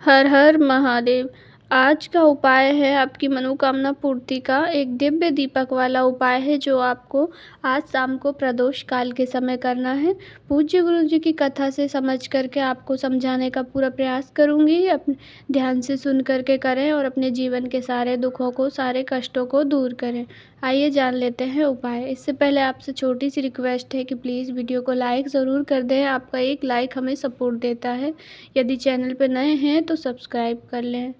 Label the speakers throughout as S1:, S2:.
S1: हर हर महादेव। आज का उपाय है आपकी मनोकामना पूर्ति का एक दिव्य दीपक वाला उपाय है जो आपको आज शाम को प्रदोष काल के समय करना है। पूज्य गुरु जी की कथा से समझ करके आपको समझाने का पूरा प्रयास करूँगी। अपने ध्यान से सुन करके करें और अपने जीवन के सारे दुखों को, सारे कष्टों को दूर करें। आइए जान लेते हैं उपाय। इससे पहले आपसे छोटी सी रिक्वेस्ट है कि प्लीज़ वीडियो को लाइक ज़रूर कर दें। आपका एक लाइक हमें सपोर्ट देता है। यदि चैनल पर नए हैं तो सब्सक्राइब कर लें।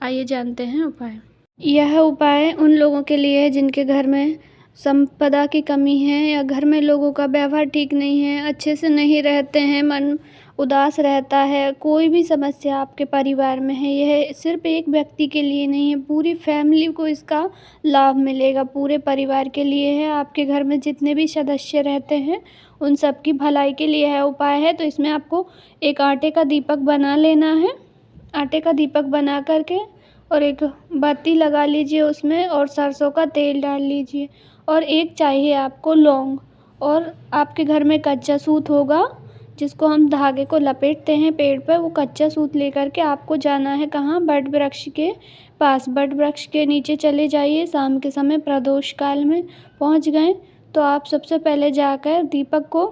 S1: आइए जानते हैं उपाय। यह उपाय उन लोगों के लिए है जिनके घर में संपदा की कमी है या घर में लोगों का व्यवहार ठीक नहीं है, अच्छे से नहीं रहते हैं, मन उदास रहता है, कोई भी समस्या आपके परिवार में है। यह सिर्फ एक व्यक्ति के लिए नहीं है, पूरी फैमिली को इसका लाभ मिलेगा, पूरे परिवार के लिए है। आपके घर में जितने भी सदस्य रहते हैं उन सब की भलाई के लिए यह उपाय है। तो इसमें आपको एक आटे का दीपक बना लेना है। आटे का दीपक बना करके और एक बत्ती लगा लीजिए उसमें और सरसों का तेल डाल लीजिए और एक चाहिए आपको लौंग। और आपके घर में कच्चा सूत होगा जिसको हम धागे को लपेटते हैं पेड़ पर, वो कच्चा सूत लेकर के आपको जाना है कहाँ, बट वृक्ष के पास। बट वृक्ष के नीचे चले जाइए। शाम के समय प्रदोष काल में पहुँच गए तो आप सबसे पहले जाकर दीपक को,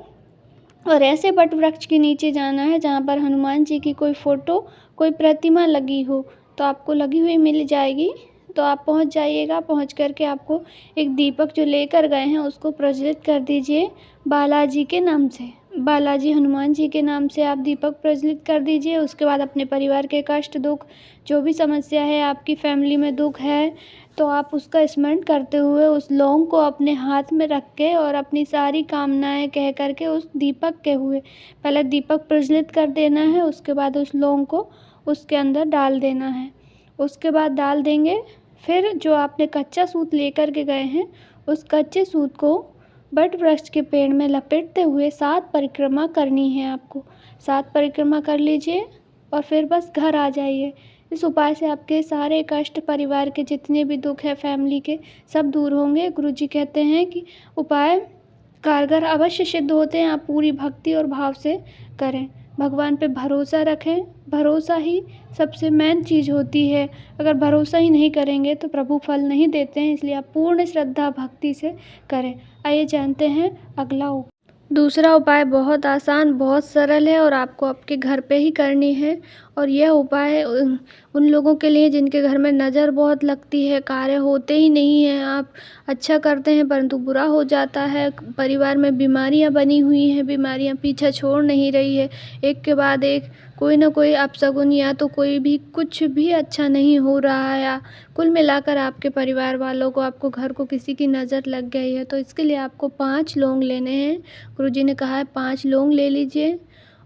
S1: और ऐसे बट वृक्ष के नीचे जाना है जहाँ पर हनुमान जी की कोई फ़ोटो, कोई प्रतिमा लगी हो तो आपको लगी हुई मिल जाएगी। तो आप पहुँच जाइएगा। पहुँच करके आपको एक दीपक जो लेकर गए हैं उसको प्रज्वलित कर दीजिए बालाजी के नाम से। बालाजी हनुमान जी के नाम से आप दीपक प्रज्वलित कर दीजिए। उसके बाद अपने परिवार के कष्ट दुख, जो भी समस्या है, आपकी फैमिली में दुख है तो आप उसका स्मरण करते हुए उस लौंग को अपने हाथ में रख के और अपनी सारी कामनाएं कह करके उस दीपक के हुए पहले दीपक प्रज्वलित कर देना है। उसके बाद उस लौंग को उसके अंदर डाल देना है। उसके बाद डाल देंगे, फिर जो आपने कच्चा सूत लेकर के गए हैं उस कच्चे सूत को बट वृक्ष के पेड़ में लपेटते हुए 7 परिक्रमा करनी है आपको। 7 परिक्रमा कर लीजिए और फिर बस घर आ जाइए। इस उपाय से आपके सारे कष्ट, परिवार के जितने भी दुख है फैमिली के, सब दूर होंगे। गुरुजी कहते हैं कि उपाय कारगर अवश्य सिद्ध होते हैं। आप पूरी भक्ति और भाव से करें, भगवान पे भरोसा रखें। भरोसा ही सबसे मेन चीज़ होती है। अगर भरोसा ही नहीं करेंगे तो प्रभु फल नहीं देते हैं, इसलिए आप पूर्ण श्रद्धा भक्ति से करें। आइए जानते हैं अगला उपाय। दूसरा उपाय बहुत आसान, बहुत सरल है और आपको आपके घर पे ही करनी है। और यह उपाय उन लोगों के लिए जिनके घर में नज़र बहुत लगती है, कार्य होते ही नहीं हैं, आप अच्छा करते हैं परंतु बुरा हो जाता है, परिवार में बीमारियां बनी हुई हैं, बीमारियां पीछा छोड़ नहीं रही है, एक के बाद एक कोई ना कोई अपशगुन या तो कोई भी कुछ भी अच्छा नहीं हो रहा है, या कुल मिलाकर आपके परिवार वालों को, आपको घर को किसी की नज़र लग गई है। तो इसके लिए आपको 5 लौंग लेने हैं। गुरुजी ने कहा है 5 लौंग ले लीजिए।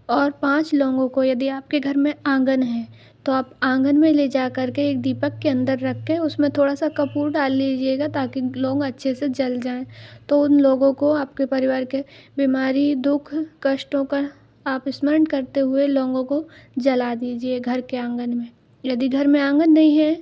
S1: और 5 लौंगों को, यदि आपके घर में आंगन है तो आप आंगन में ले जा कर के एक दीपक के अंदर रख के उसमें थोड़ा सा कपूर डाल लीजिएगा ताकि लौंग अच्छे से जल जाएं। तो उन लोगों को, आपके परिवार के बीमारी, दुख, कष्टों का आप स्मरण करते हुए लौंगों को जला दीजिए घर के आंगन में। यदि घर में आंगन नहीं है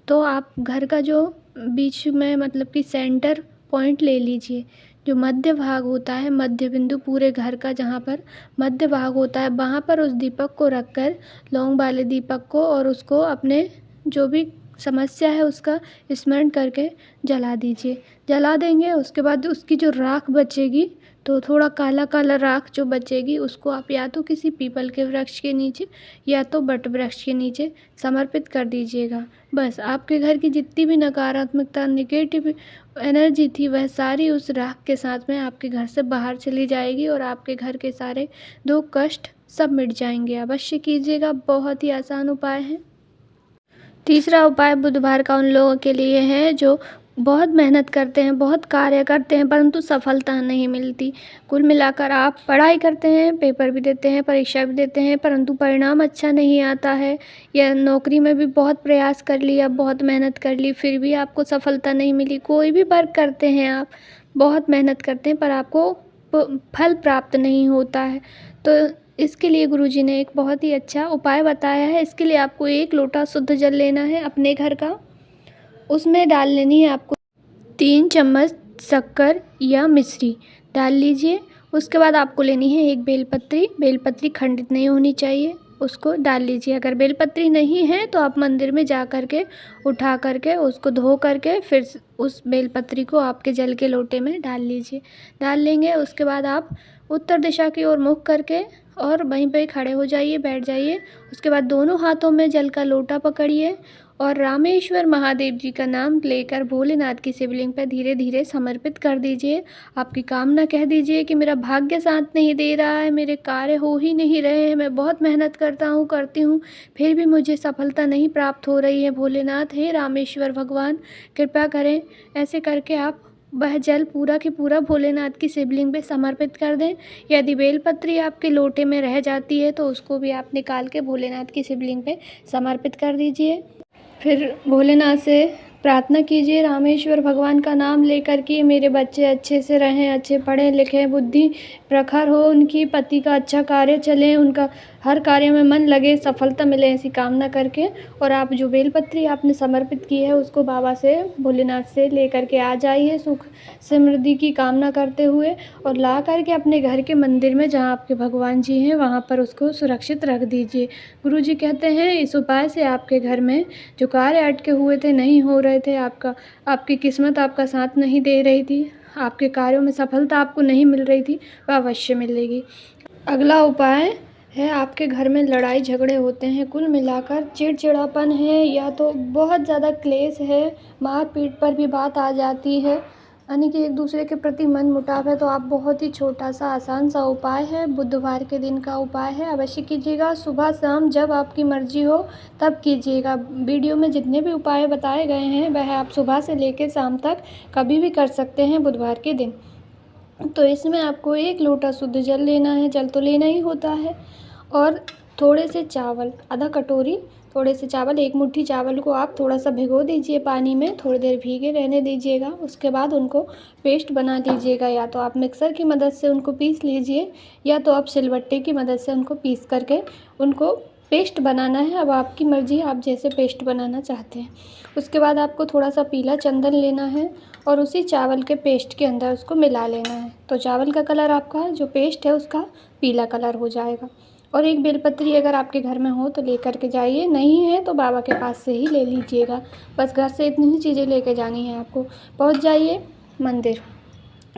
S1: तो आप घर का जो बीच में, मतलब कि सेंटर पॉइंट ले लीजिए, जो मध्य भाग होता है, मध्य बिंदु पूरे घर का जहाँ पर मध्य भाग होता है, वहाँ पर उस दीपक को रखकर, लौंग वाले दीपक को, और उसको अपने जो भी समस्या है उसका स्मरण करके जला दीजिए। जला देंगे, उसके बाद उसकी जो राख बचेगी, तो थोड़ा काला काला राख जो बचेगी उसको आप या तो किसी पीपल के वृक्ष के नीचे या तो बट वृक्ष के नीचे समर्पित कर दीजिएगा। बस आपके घर की जितनी भी नकारात्मकता, नेगेटिव एनर्जी थी, वह सारी उस राख के साथ में आपके घर से बाहर चली जाएगी और आपके घर के सारे दुख, कष्ट सब मिट जाएंगे। अवश्य कीजिएगा, बहुत ही आसान उपाय है। तीसरा उपाय बुधवार का उन लोगों के लिए है जो बहुत मेहनत करते हैं, बहुत कार्य करते हैं परंतु सफलता नहीं मिलती। कुल मिलाकर आप पढ़ाई करते हैं, पेपर भी देते हैं, परीक्षा भी देते हैं परंतु परिणाम अच्छा नहीं आता है, या नौकरी में भी बहुत प्रयास कर लिया, बहुत मेहनत कर ली, फिर भी आपको सफलता नहीं मिली। कोई भी वर्क करते हैं, आप बहुत मेहनत करते हैं पर आपको फल प्राप्त नहीं होता है। तो इसके लिए गुरुजी ने एक बहुत ही अच्छा उपाय बताया है। इसके लिए आपको 1 लोटा शुद्ध जल लेना है अपने घर का। उसमें डाल लेनी है आपको 3 चम्मच शक्कर या मिश्री डाल लीजिए। उसके बाद आपको लेनी है एक बेलपत्री। बेलपत्री खंडित नहीं होनी चाहिए। उसको डाल लीजिए। अगर बेलपत्री नहीं है तो आप मंदिर में जा कर के उठा कर के उसको धो कर के फिर उस बेलपत्री को आपके जल के लोटे में डाल लीजिए। डाल लेंगे उसके बाद आप उत्तर दिशा की ओर मुख करके और वहीं पे खड़े हो जाइए, बैठ जाइए। उसके बाद दोनों हाथों में जल का लोटा पकड़िए और रामेश्वर महादेव जी का नाम लेकर भोलेनाथ की शिवलिंग पर धीरे धीरे समर्पित कर दीजिए। आपकी कामना कह दीजिए कि मेरा भाग्य साथ नहीं दे रहा है, मेरे कार्य हो ही नहीं रहे हैं, मैं बहुत मेहनत करती हूँ, फिर भी मुझे सफलता नहीं प्राप्त हो रही है। भोलेनाथ, हे रामेश्वर भगवान, कृपा करें। ऐसे करके आप वह जल पूरा के पूरा भोलेनाथ की शिवलिंग पे समर्पित कर दें। यदि बेलपत्री आपके लोटे में रह जाती है तो उसको भी आप निकाल के भोलेनाथ की शिवलिंग पे समर्पित कर दीजिए। फिर भोलेनाथ से प्रार्थना कीजिए, रामेश्वर भगवान का नाम लेकर कि मेरे बच्चे अच्छे से रहें, अच्छे पढ़ें लिखें, बुद्धि प्रखर हो, उनकी पति का अच्छा कार्य चले, उनका हर कार्य में मन लगे, सफलता मिले, ऐसी कामना करके। और आप जो बेलपत्री आपने समर्पित की है उसको बाबा से, भोलेनाथ से लेकर के आ जाइए, सुख समृद्धि की कामना करते हुए, और ला करके अपने घर के मंदिर में जहाँ आपके भगवान जी हैं वहाँ पर उसको सुरक्षित रख दीजिए। गुरु जी कहते हैं इस उपाय से आपके घर में जो कार्य अटके हुए थे, नहीं हो रहे थे, आपकी किस्मत आपका साथ नहीं दे रही थी, आपके कार्यों में सफलता आपको नहीं मिल रही थी, वह अवश्य मिलेगी। अगला उपाय है, आपके घर में लड़ाई झगड़े होते हैं, कुल मिलाकर चिड़चिड़ापन है या तो बहुत ज़्यादा क्लेश है, मार पीट पर भी बात आ जाती है, यानी कि एक दूसरे के प्रति मन मुटाव है, तो आप बहुत ही छोटा सा आसान सा उपाय है, बुधवार के दिन का उपाय है, अवश्य कीजिएगा। सुबह शाम जब आपकी मर्जी हो तब कीजिएगा। वीडियो में जितने भी उपाय बताए गए हैं वह आप सुबह से लेकर शाम तक कभी भी कर सकते हैं बुधवार के दिन। तो इसमें आपको 1 लोटा शुद्ध जल लेना है, जल तो लेना ही होता है, और थोड़े से चावल, आधा कटोरी थोड़े से चावल, 1 मुट्ठी चावल को आप थोड़ा सा भिगो दीजिए पानी में, थोड़ी देर भीगे रहने दीजिएगा। उसके बाद उनको पेस्ट बना लीजिएगा, या तो आप मिक्सर की मदद से उनको पीस लीजिए या तो आप सिलबट्टे की मदद से उनको पीस करके उनको पेस्ट बनाना है। अब आपकी मर्ज़ी, आप जैसे पेस्ट बनाना चाहते हैं। उसके बाद आपको थोड़ा सा पीला चंदन लेना है और उसी चावल के पेस्ट के अंदर उसको मिला लेना है, तो चावल का कलर आपका जो पेस्ट है उसका पीला कलर हो जाएगा। और 1 बेलपत्री अगर आपके घर में हो तो लेकर के जाइए, नहीं है तो बाबा के पास से ही ले लीजिएगा। बस घर से इतनी ही चीज़ें लेके जानी है आपको। पहुंच जाइए मंदिर।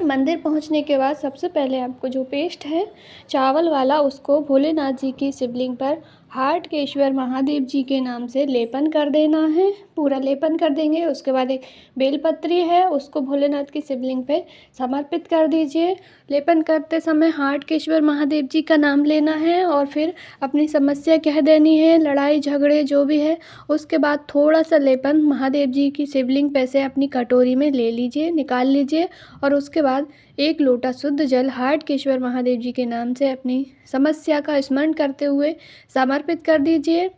S1: मंदिर पहुंचने के बाद सबसे पहले आपको जो पेस्ट है चावल वाला, उसको भोलेनाथ जी की शिवलिंग पर हार्ट के ईश्वर महादेव जी के नाम से लेपन कर देना है, पूरा लेपन कर देंगे। उसके बाद 1 बेलपत्री है उसको भोलेनाथ की शिवलिंग पे समर्पित कर दीजिए। लेपन करते समय हार्ट के ईश्वर महादेव जी का नाम लेना है और फिर अपनी समस्या कह देनी है, लड़ाई झगड़े जो भी है। उसके बाद थोड़ा सा लेपन महादेव जी की शिवलिंग पे से अपनी कटोरी में ले लीजिए, निकाल लीजिए, और उसके बाद 1 लोटा शुद्ध जल हार्ट के ईश्वर महादेव जी के नाम से अपनी समस्या का स्मरण करते हुए समर्पित कर दीजिए।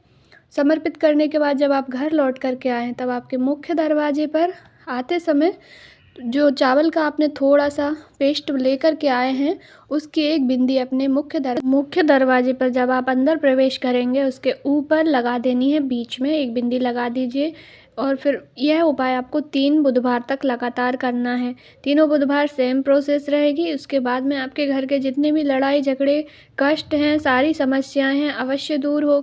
S1: समर्पित करने के बाद जब आप घर लौट करके आएँ तब आपके मुख्य दरवाजे पर आते समय जो चावल का आपने थोड़ा सा पेस्ट लेकर के आए हैं उसकी 1 बिंदी अपने मुख्य दरवाजे पर जब आप अंदर प्रवेश करेंगे उसके ऊपर लगा देनी है, बीच में 1 बिंदी लगा दीजिए। और फिर यह उपाय आपको 3 बुधवार तक लगातार करना है। तीनों बुधवार सेम प्रोसेस रहेगी। उसके बाद में आपके घर के जितने भी लड़ाई झगड़े कष्ट हैं, सारी समस्याएं हैं, अवश्य दूर हो